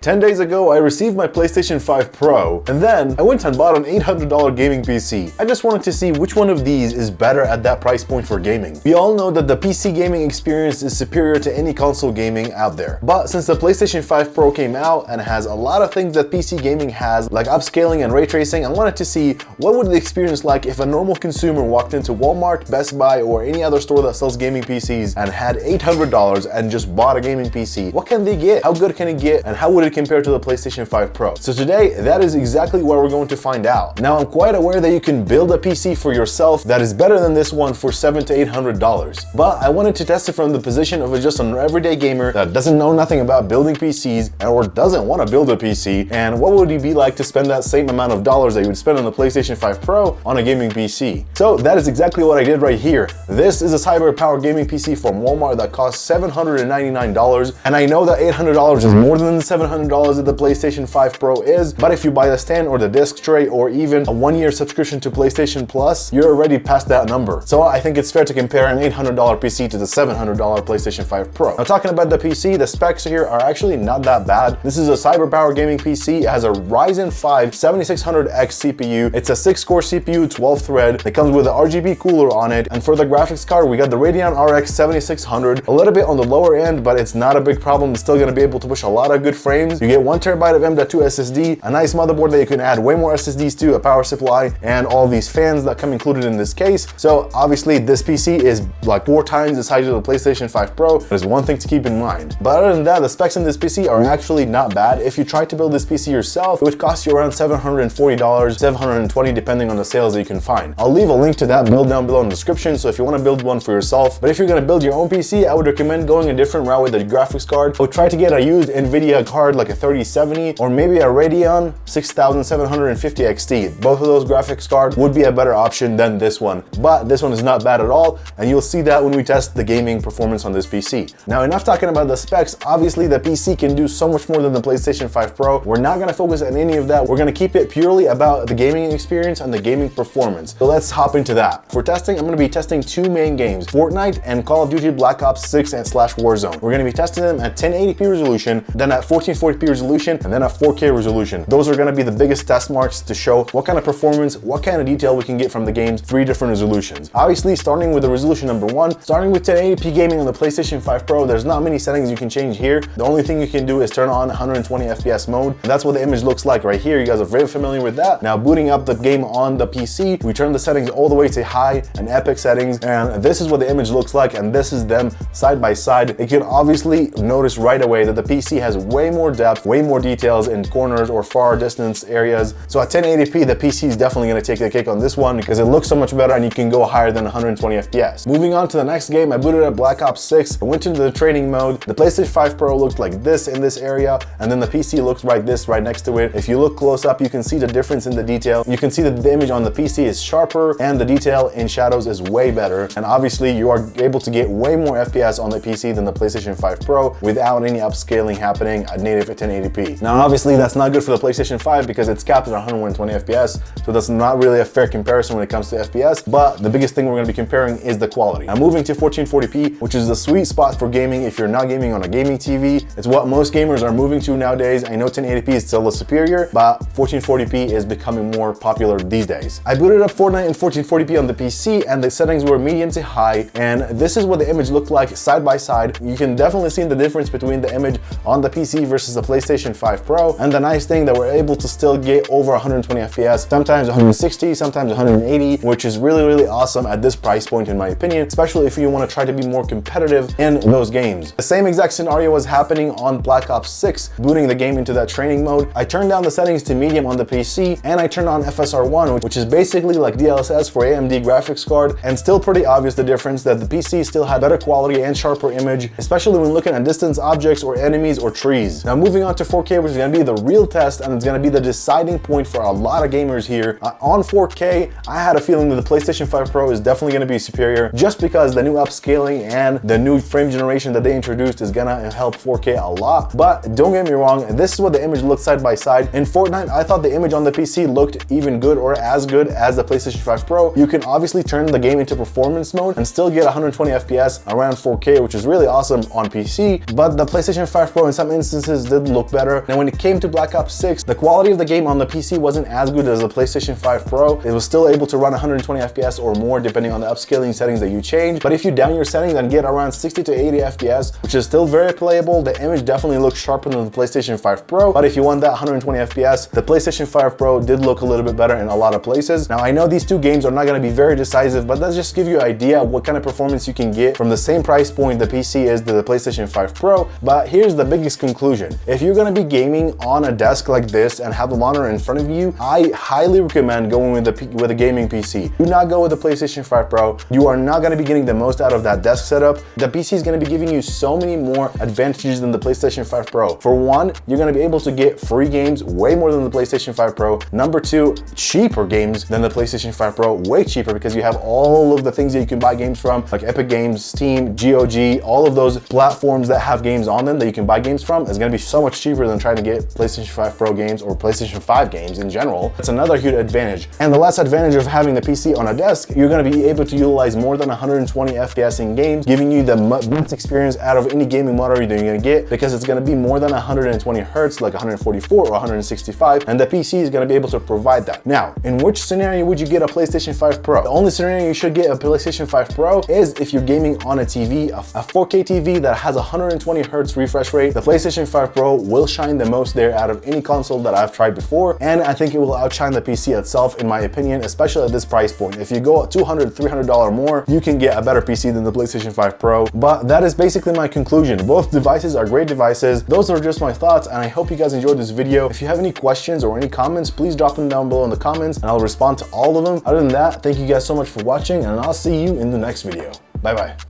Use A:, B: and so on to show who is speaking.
A: 10 days ago, I received my PlayStation 5 Pro, and then I went and bought an $800 gaming PC. I just wanted to see which one of these is better at that price point for gaming. We all know that the PC gaming experience is superior to any console gaming out there. But since the PlayStation 5 Pro came out and has a lot of things that PC gaming has, like upscaling and ray tracing, I wanted to see what would the experience like if a normal consumer walked into Walmart, Best Buy, or any other store that sells gaming PCs and had $800 and just bought a gaming PC. What can they get? How good can it get? And how would it compare to the PlayStation 5 Pro? So today, that is exactly what we're going to find out. Now, I'm quite aware that you can build a PC for yourself that is better than this one for $700 to $800. But I wanted to test it from the position of just an everyday gamer that doesn't know nothing about building PCs or doesn't want to build a PC, and what would it be like to spend that same amount of dollars that you would spend on the PlayStation 5 Pro on a gaming PC. So that is exactly what I did right here. This is a cyber powered gaming PC from Walmart that costs $799, and I know that $800 is more than the $700 that the PlayStation 5 Pro is, but if you buy the stand or the disc tray or even a 1-year subscription to PlayStation Plus, you're already past that number. So I think it's fair to compare an $800 PC to the $700 PlayStation 5 Pro. Now, talking about the PC, the specs here are actually not that bad. This is a cyber power gaming PC. It has a Ryzen 5 7600X CPU. It's a 6-core CPU, 12 thread. It comes with an RGB cooler on it, and for the graphics card, we got the Radeon RX 7600. A little bit on the lower end, but it's not a big problem. It's still going to be able to push a lot of good frames. You get 1 terabyte of M.2 SSD, a nice motherboard that you can add way more SSDs to, a power supply, and all these fans that come included in this case. So obviously this PC is like 4 times the size of the PlayStation 5 Pro. There's one thing to keep in mind. But other than that, the specs in this PC are actually not bad. If you try to build this PC yourself, it would cost you around $740, $720 depending on the sales that you can find. I'll leave a link to that build down below in the description, so if you want to build one for yourself. But if you're going to build your own PC, I would recommend going a different route with the graphics card. I would try to get a used NVIDIA card like a 3070 or maybe a Radeon 6750 XT. Both of those graphics cards would be a better option than this one, but this one is not bad at all, and you'll see that when we test the gaming performance on this PC. Now, enough talking about the specs. Obviously the PC can do so much more than the PlayStation 5 Pro. We're not going to focus on any of that. We're going to keep it purely about the gaming experience and the gaming performance. So let's hop into that. For testing, I'm going to be testing 2 main games, Fortnite and Call of Duty Black Ops 6 and /Warzone. We're going to be testing them at 1080p resolution, then at 1440p resolution, and then at 4K resolution. Those are going to be the biggest test marks to show what kind of performance, what kind of detail we can get from the game's 3 different resolutions. Obviously, starting with the resolution number 1, starting with 1080p gaming on the PlayStation 5 Pro, there's not many settings you can change here. The only thing you can do is turn on 120 FPS mode, and that's what the image looks like right here. You guys are very familiar with that. Now, booting up the game on the PC, we turn the settings all the way to high and epic settings, and this is what the image looks like, and this is them side by side. You can obviously notice right away that the PC has way more depth, way more details in corners or far distance areas. So at 1080p, the PC is definitely going to take the cake on this one because it looks so much better and you can go higher than 120 FPS. Moving on to the next game, I booted up Black Ops 6. I went into the training mode. The PlayStation 5 Pro looked like this in this area, and then the PC looks like this right next to it. If you look close up, you can see the difference in the detail. You can see that the image on the PC is sharper and the detail in shadows is way better. And obviously you are able to get way more FPS on the PC than the PlayStation 5 Pro without any upscaling happening at native at 1080p. Now, obviously that's not good for the PlayStation 5 because it's capped at 120 FPS, so that's not really a fair comparison when it comes to FPS, but the biggest thing we're going to be comparing is the quality. Now, moving to 1440p, which is the sweet spot for gaming if you're not gaming on a gaming TV. It's what most gamers are moving to nowadays. I know 1080p is still the superior, but 1440p is becoming more popular these days. I booted up Fortnite in 1440p on the PC, and the settings were medium to high, and this is what the image looked like side by side. You can definitely see the difference between the image on the PC versus the PlayStation 5 Pro, and the nice thing that we're able to still get over 120 FPS, sometimes 160, sometimes 180, which is really awesome at this price point in my opinion, especially if you want to try to be more competitive in those games. The same exact scenario was happening on Black Ops 6, booting the game into that training mode. I turned down the settings to medium on the PC, and I turned on FSR1, which is basically like DLSS for AMD graphics card, and still pretty obvious the difference that the PC still had better quality and sharper image, especially when looking at distance objects or enemies or trees. Now, moving on to 4K, which is going to be the real test, and it's going to be the deciding point for a lot of gamers here. On 4K, I had a feeling that the PlayStation 5 Pro is definitely going to be superior just because the new upscaling and the new frame generation that they introduced is going to help 4K a lot. But don't get me wrong, this is what the image looks side by side. In Fortnite, I thought the image on the PC looked even good or as good as the PlayStation 5 Pro. You can obviously turn the game into performance mode and still get 120 FPS around 4K, which is really awesome on PC. But the PlayStation 5 Pro in some instances FPS did look better. And when it came to Black Ops 6, the quality of the game on the PC wasn't as good as the PlayStation 5 Pro. It was still able to run 120 FPS or more depending on the upscaling settings that you change. But if you down your settings and get around 60 to 80 FPS, which is still very playable, the image definitely looks sharper than the PlayStation 5 Pro. But if you want that 120 FPS, the PlayStation 5 Pro did look a little bit better in a lot of places. Now I know these two games are not going to be very decisive, but let's just give you an idea of what kind of performance you can get from the same price point the PC is to the PlayStation 5 Pro. But here's the biggest conclusion. If you're going to be gaming on a desk like this and have a monitor in front of you, I highly recommend going with a gaming PC. Do not go with the PlayStation 5 Pro. You are not going to be getting the most out of that desk setup. The PC is going to be giving you so many more advantages than the PlayStation 5 Pro. For one, you're going to be able to get free games way more than the PlayStation 5 Pro. Number two, cheaper games than the PlayStation 5 Pro, way cheaper because you have all of the things that you can buy games from, like Epic Games, Steam, GOG, all of those platforms that have games on them that you can buy games from is going to be so much cheaper than trying to get PlayStation 5 Pro games or PlayStation 5 games in general. That's another huge advantage. And the last advantage of having the PC on a desk, you're going to be able to utilize more than 120 FPS in games, giving you the best experience out of any gaming monitor you're going to get, because it's going to be more than 120 Hertz, like 144 or 165, and the PC is going to be able to provide that. Now, in which scenario would you get a PlayStation 5 Pro? The only scenario you should get a PlayStation 5 Pro is if you're gaming on a TV, a 4K TV that has 120 Hertz refresh rate. The PlayStation 5 Pro will shine the most there out of any console that I've tried before, and I think it will outshine the PC itself, in my opinion, especially at this price point. If you go $200, $300 more, you can get a better PC than the PlayStation 5 Pro. But that is basically my conclusion. Both devices are great devices. Those are just my thoughts, and I hope you guys enjoyed this video. If you have any questions or any comments, please drop them down below in the comments, and I'll respond to all of them. Other than that, thank you guys so much for watching, and I'll see you in the next video. Bye bye.